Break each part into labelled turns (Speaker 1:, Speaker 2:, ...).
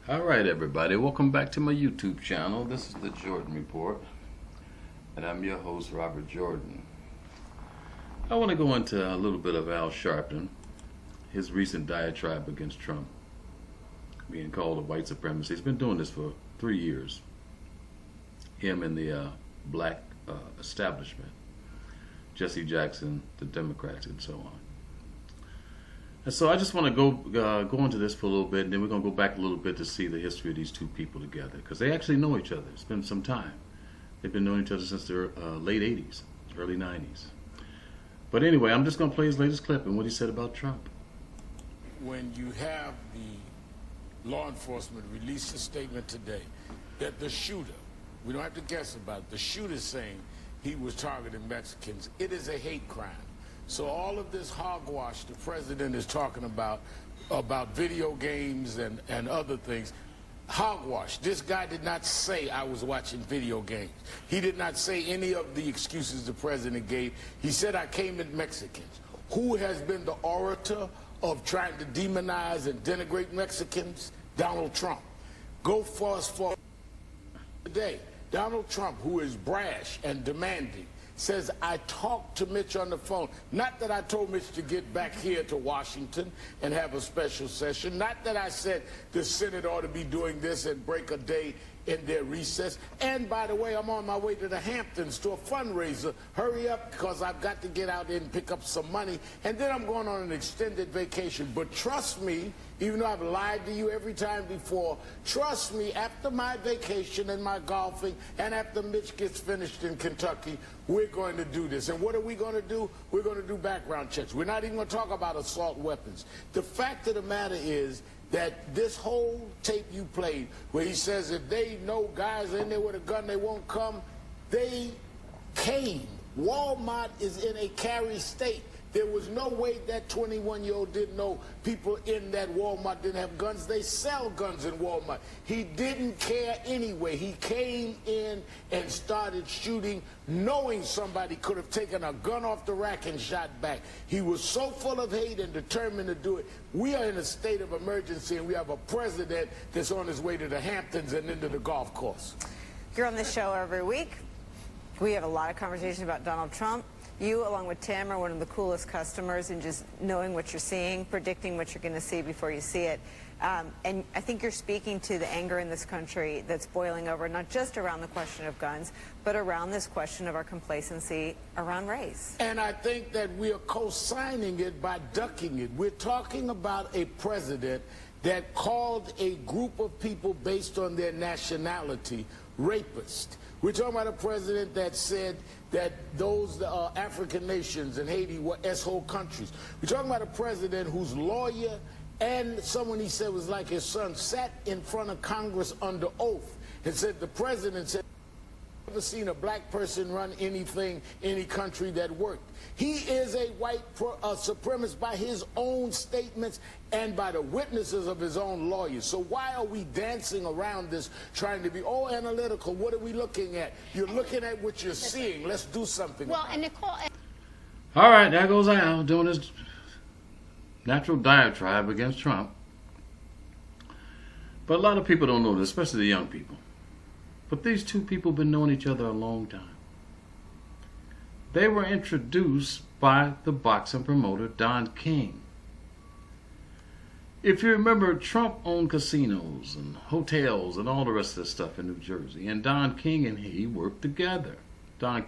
Speaker 1: All right, everybody, welcome back to my YouTube channel. This is the Jordan Report, and I'm your host, Robert Jordan. I want to go into a little bit of Al Sharpton, his recent diatribe against Trump, being called a white supremacist. He's been doing this for 3 years. Him and the black establishment, Jesse Jackson, the Democrats, and so on. And so I just want to go into this for a little bit, and then we're going to go back a little bit to see the history of these two people together, because they actually know each other. It's been some time. They've been knowing each other since their late 80s, early 90s. But anyway, I'm just going to play his latest clip and what he said about Trump.
Speaker 2: When you have the law enforcement release a statement today that the shooter, we don't have to guess about it, the shooter's saying he was targeting Mexicans, it is a hate crime. So all of this hogwash the president is talking about video games and other things, hogwash. This guy did not say I was watching video games. He did not say any of the excuses the president gave. He said I came at Mexicans. Who has been the orator of trying to demonize and denigrate Mexicans? Donald Trump. Go fast forward today. Donald Trump, who is brash and demanding, says, I talked to Mitch on the phone. Not that I told Mitch to get back here to Washington and have a special session. Not that I said the Senate ought to be doing this and break a day in their recess. And by the way, I'm on my way to the Hamptons to a fundraiser. Hurry up, because I've got to get out there and pick up some money. And then I'm going on an extended vacation. But trust me, even though I've lied to you every time before, trust me, after my vacation and my golfing, and after Mitch gets finished in Kentucky, we're going to do this. And what are we going to do? We're going to do background checks. We're not even going to talk about assault weapons. The fact of the matter is that this whole tape you played, where he says if they know guys are in there with a gun, they won't come, they came. Walmart is in a carry state. There was no way that 21-year-old didn't know people in that Walmart didn't have guns. They sell guns in Walmart. He didn't care anyway. He came in and started shooting, knowing somebody could have taken a gun off the rack and shot back. He was so full of hate and determined to do it. We are in a state of emergency, and we have a president that's on his way to the Hamptons and into the golf course.
Speaker 3: You're on this show every week. We have a lot of conversation about Donald Trump. You, along with Tim, are one of the coolest customers in just knowing what you're seeing, predicting what you're going to see before you see it. And I think you're speaking to the anger in this country that's boiling over, not just around the question of guns, but around this question of our complacency around race.
Speaker 2: And I think that we are co-signing it by ducking it. We're talking about a president that called a group of people based on their nationality rapist. We're talking about a president that said that those African nations and Haiti were S-hole countries. We're talking about a president whose lawyer and someone he said was like his son sat in front of Congress under oath and said, the president said, I've never seen a black person run anything, any country that worked. He is a white supremacist by his own statements and by the witnesses of his own lawyers. So why are we dancing around this, trying to be analytical? What are we looking at? You're looking at what you're seeing. Let's do something.
Speaker 4: Well, and Nicole.
Speaker 1: All right, there goes Al doing his natural diatribe against Trump. But a lot of people don't know this, especially the young people. But these two people have been knowing each other a long time. They were introduced by the boxing promoter Don King. If you remember, Trump owned casinos and hotels and all the rest of this stuff in New Jersey. And Don King and he worked together. Don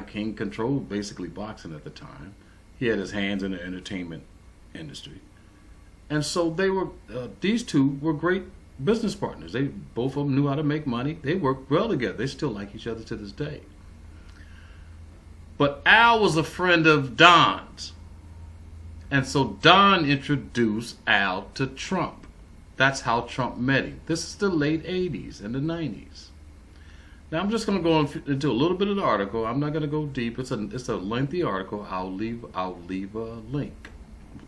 Speaker 1: King controlled basically boxing at the time. He had his hands in the entertainment industry. And so they were, these two were great business partners. They both of them knew how to make money. They worked well together. They still like each other to this day. But Al was a friend of Don's. And so Don introduced Al to Trump. That's how Trump met him. This is the late 80s and the 90s. Now I'm just going to go into a little bit of the article. I'm not going to go deep. It's a lengthy article. I'll leave a link.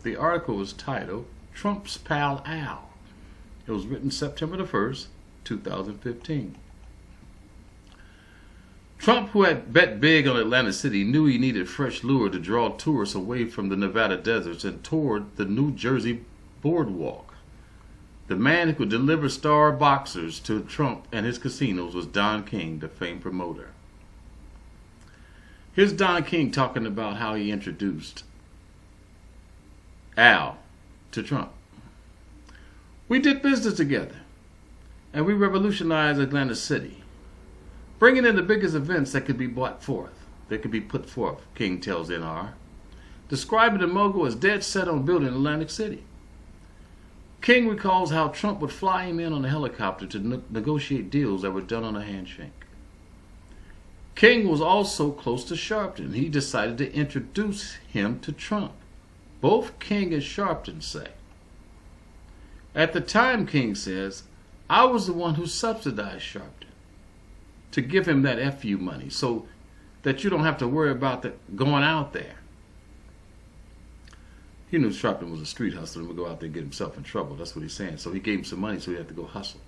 Speaker 1: The article is titled Trump's Pal Al. It was written September the 1st, 2015. Trump, who had bet big on Atlantic City, knew he needed fresh lure to draw tourists away from the Nevada deserts and toward the New Jersey boardwalk. The man who could deliver star boxers to Trump and his casinos was Don King, the famed promoter. Here's Don King talking about how he introduced Al to Trump. We did business together, and we revolutionized Atlanta City, bringing in the biggest events that could be put forth, King tells NR, describing the mogul as dead set on building Atlantic City. King recalls how Trump would fly him in on a helicopter to negotiate deals that were done on a handshake. King was also close to Sharpton. He decided to introduce him to Trump. Both King and Sharpton say. At the time, King says, I was the one who subsidized Sharpton to give him that FU money so that you don't have to worry about going out there. He knew Sharpton was a street hustler and would go out there and get himself in trouble. That's what he's saying. So he gave him some money so he had to go hustle.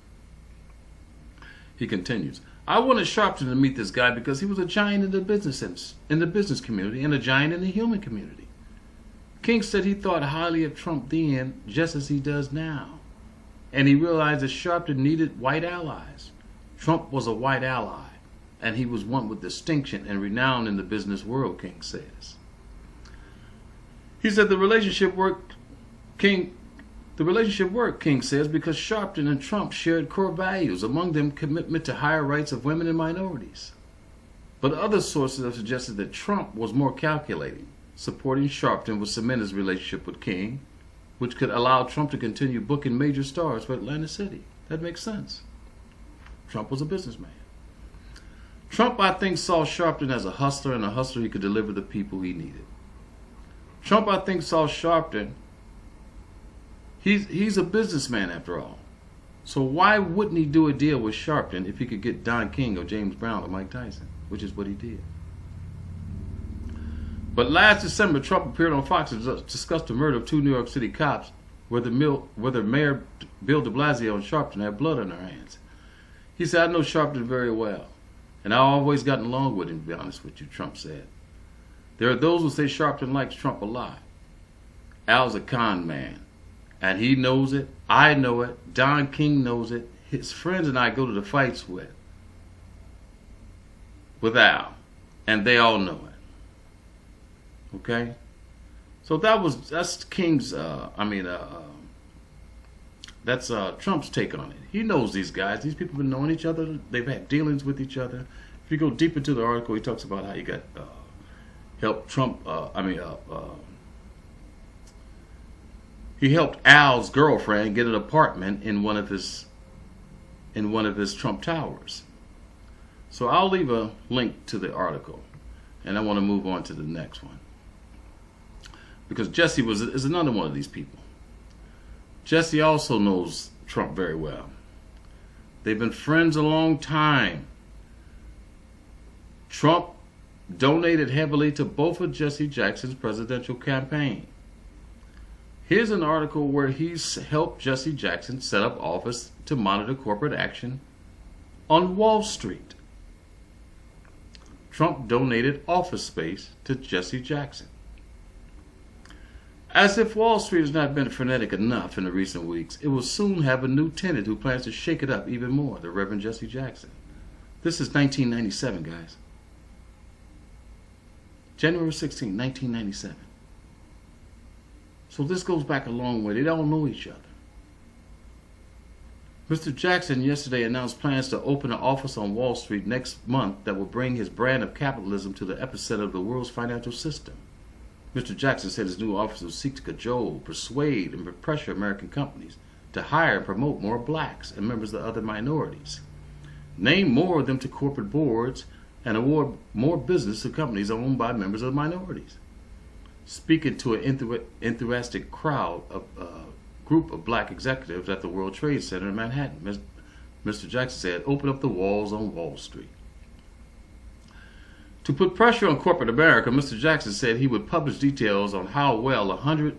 Speaker 1: He continues, I wanted Sharpton to meet this guy because he was a giant in the business community and a giant in the human community. King said he thought highly of Trump then, just as he does now. And he realized that Sharpton needed white allies. Trump was a white ally, and he was one with distinction and renown in the business world, King says. He said the relationship worked, King says, because Sharpton and Trump shared core values, among them commitment to higher rights of women and minorities. But other sources have suggested that Trump was more calculating. Supporting Sharpton would cement his relationship with King, which could allow Trump to continue booking major stars for Atlantic City. That makes sense. Trump was a businessman. Trump, I think, saw Sharpton as a hustler, and a hustler he could deliver the people he needed. Trump, I think, saw Sharpton. He's a businessman after all. So why wouldn't he do a deal with Sharpton if he could get Don King or James Brown or Mike Tyson, which is what he did. But last December, Trump appeared on Fox to discuss the murder of two New York City cops, whether Mayor Bill de Blasio and Sharpton had blood on their hands. He said, I know Sharpton very well, and I've always gotten along with him, to be honest with you, Trump said. There are those who say Sharpton likes Trump a lot. Al's a con man, and he knows it. I know it. Don King knows it. His friends and I go to the fights with Al, and they all know it. Okay, so that's King's. That's Trump's take on it. He knows these guys. These people have been knowing each other. They've had dealings with each other. If you go deep into the article, he talks about how he got helped Trump. He helped Al's girlfriend get an apartment in one of his Trump towers. So I'll leave a link to the article, and I want to move on to the next one. Because Jesse is another one of these people. Jesse also knows Trump very well. They've been friends a long time. Trump donated heavily to both of Jesse Jackson's presidential campaign. Here's an article where he's helped Jesse Jackson set up office to monitor corporate action on Wall Street. Trump donated office space to Jesse Jackson. As if Wall Street has not been frenetic enough in the recent weeks, it will soon have a new tenant who plans to shake it up even more, the Reverend Jesse Jackson. This is 1997, guys. January 16, 1997. So this goes back a long way. They don't know each other. Mr. Jackson yesterday announced plans to open an office on Wall Street next month that will bring his brand of capitalism to the epicenter of the world's financial system. Mr. Jackson said his new office will seek to cajole, persuade, and pressure American companies to hire and promote more blacks and members of other minorities, name more of them to corporate boards, and award more business to companies owned by members of minorities. Speaking to an enthusiastic group of black executives at the World Trade Center in Manhattan, Mr. Jackson said, open up the walls on Wall Street. To put pressure on corporate America, Mr. Jackson said he would publish details on how well 100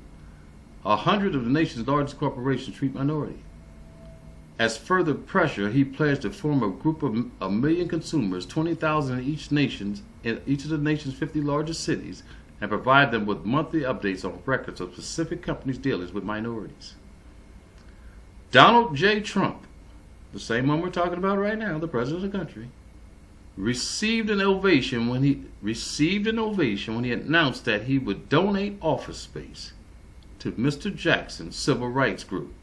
Speaker 1: of the nation's largest corporations treat minorities. As further pressure, he pledged to form a group of 1 million consumers, 20,000 in each of the nation's 50 largest cities, and provide them with monthly updates on records of specific companies' dealings with minorities. Donald J. Trump, the same one we're talking about right now, the president of the country, received an ovation when he announced that he would donate office space to Mr. Jackson's civil rights group,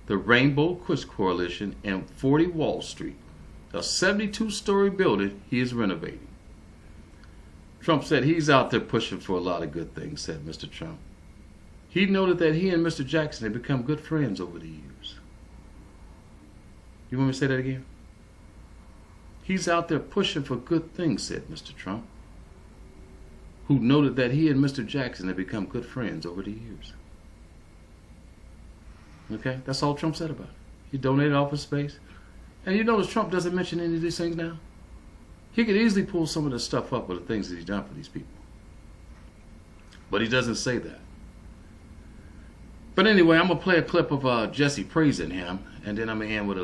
Speaker 1: the Rainbow Push Coalition, and 40 Wall Street, a 72-story building he is renovating. Trump said he's out there pushing for a lot of good things, said Mr. Trump. He noted that he and Mr. Jackson had become good friends over the years. You want me to say that again? He's out there pushing for good things, said Mr. Trump, who noted that he and Mr. Jackson had become good friends over the years. Okay, that's all Trump said about it. He donated office space. And you notice Trump doesn't mention any of these things now? He could easily pull some of this stuff up with the things that he's done for these people. But he doesn't say that. But anyway, I'm going to play a clip of Jesse praising him, and then I'm going to end with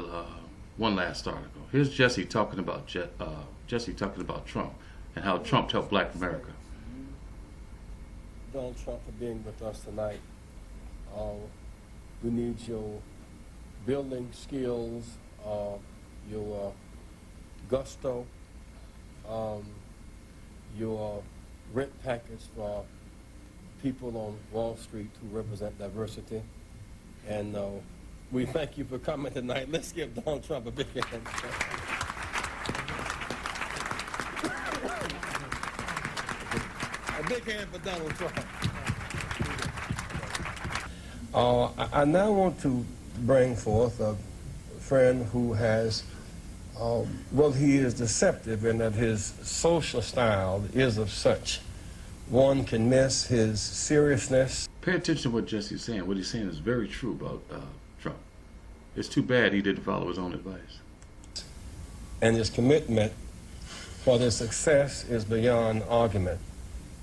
Speaker 1: one last article. Here's Jesse talking about Trump and how Trump helped Black America.
Speaker 4: Donald Trump for being with us tonight. We need your building skills, your gusto, your rent package for people on Wall Street who represent diversity. And we thank you for coming tonight. Let's give Donald Trump a big hand. A big hand for Donald Trump. I now want to bring forth a friend who has, well, he is deceptive in that his social style is of such. One can miss his seriousness.
Speaker 1: Pay attention to what Jesse's saying. What he's saying is very true about Trump. It's too bad he didn't follow his own advice.
Speaker 4: And his commitment for their success is beyond argument.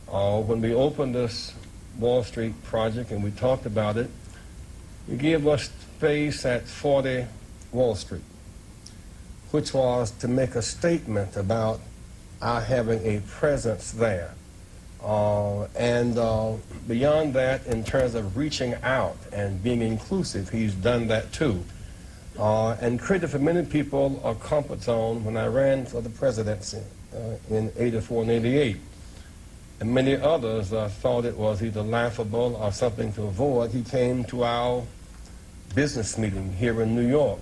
Speaker 4: When we opened this Wall Street project and we talked about it, he gave us space at 40 Wall Street, which was to make a statement about our having a presence there. Beyond that, in terms of reaching out and being inclusive, he's done that too. And created for many people a comfort zone when I ran for the presidency in 84 and 88. And many others thought it was either laughable or something to avoid. He came to our business meeting here in New York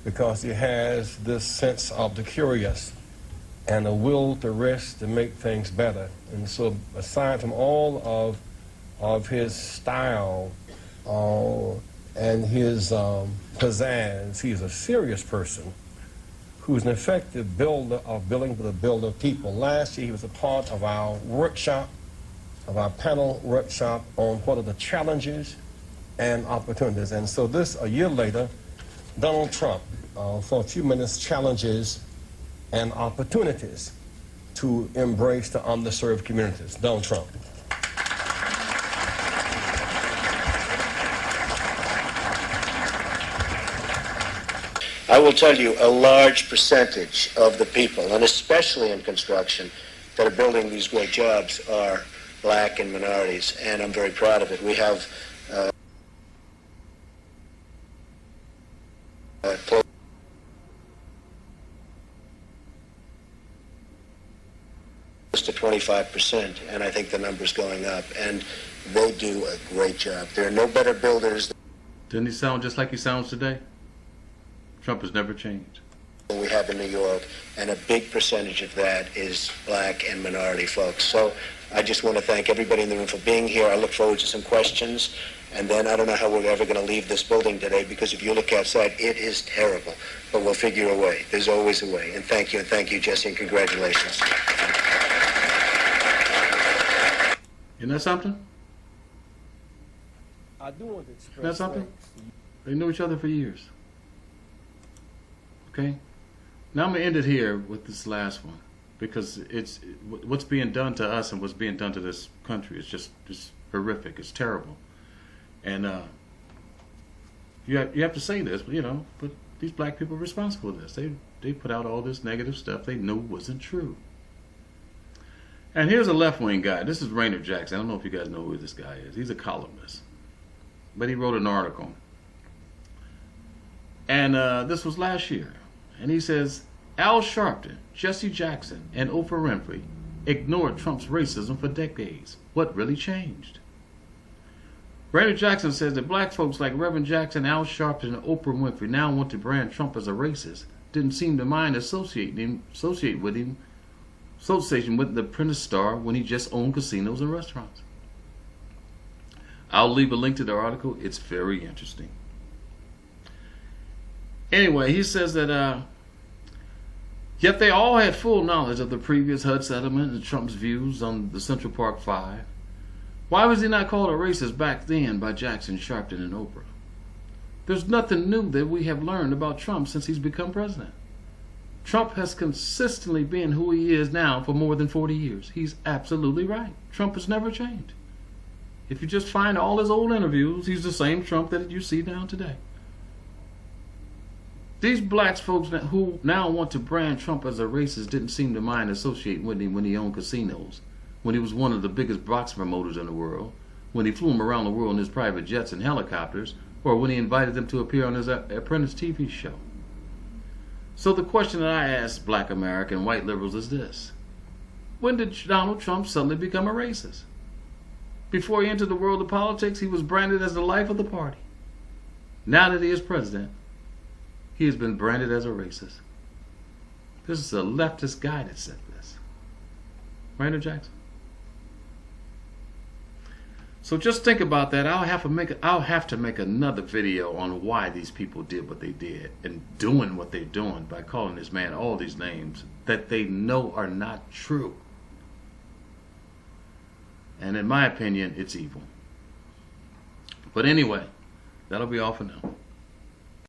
Speaker 4: because he has this sense of the curious and a will to risk to make things better. And so aside from all of his style and his pizzazz, he's a serious person who's an effective builder of building with a builder of people. Last year he was a part of our workshop, of our panel workshop on what are the challenges and opportunities. And so this, a year later, Donald Trump, for a few minutes, challenges and opportunities to embrace the underserved communities. Donald Trump.
Speaker 5: I will tell you, a large percentage of the people, and especially in construction, that are building these great jobs are black and minorities, and I'm very proud of it. We have close to 25%, and I think the number's going up, and they do a great job. There are no better builders.
Speaker 1: Didn't he sound just like he sounds today? Trump has never changed.
Speaker 5: We have in New York, and a big percentage of that is black and minority folks. So I just want to thank everybody in the room for being here. I look forward to some questions, and then I don't know how we're ever going to leave this building today, because if you look outside, it is terrible. But we'll figure a way. There's always a way. And thank you, Jesse, and congratulations.
Speaker 1: Isn't that something?
Speaker 4: I do want to express
Speaker 1: Isn't that something?
Speaker 4: thanks.
Speaker 1: They knew each other for years. Okay? Now I'm going to end it here with this last one, because it's what's being done to us and what's being done to this country is just horrific. It's terrible. And you have to say this, but these black people are responsible for this. They put out all this negative stuff they knew wasn't true. And here's a left-wing guy. This is Raynard Jackson. I don't know if you guys know who this guy is. He's a columnist. But he wrote an article And this was last year. And he says, Al Sharpton, Jesse Jackson, and Oprah Winfrey ignored Trump's racism for decades. What really changed? Raynard Jackson says that black folks like Reverend Jackson, Al Sharpton, and Oprah Winfrey now want to brand Trump as a racist. Didn't seem to mind associating with the Apprentice star when he just owned casinos and restaurants. I'll leave a link to the article. It's very interesting. Anyway, he says that yet they all had full knowledge of the previous HUD settlement and Trump's views on the Central Park Five. Why was he not called a racist back then by Jackson, Sharpton, and Oprah? There's nothing new that we have learned about Trump since he's become president. Trump has consistently been who he is now for more than 40 years. He's absolutely right. Trump has never changed. If you just find all his old interviews, he's the same Trump that you see now today. These black folks who now want to brand Trump as a racist didn't seem to mind associating with him when he owned casinos, when he was one of the biggest box promoters in the world, when he flew them around the world in his private jets and helicopters, or when he invited them to appear on his Apprentice TV show. So the question that I ask black American white liberals is this: when did Donald Trump suddenly become a racist? Before he entered the world of politics, he was branded as the life of the party. Now that he is president, he has been branded as a racist. This is a leftist guy that said this. Raynard Jackson. So just think about that. I'll have to make another video on why these people did what they did and doing what they're doing by calling this man all these names that they know are not true. And in my opinion, it's evil. But anyway, that'll be all for now.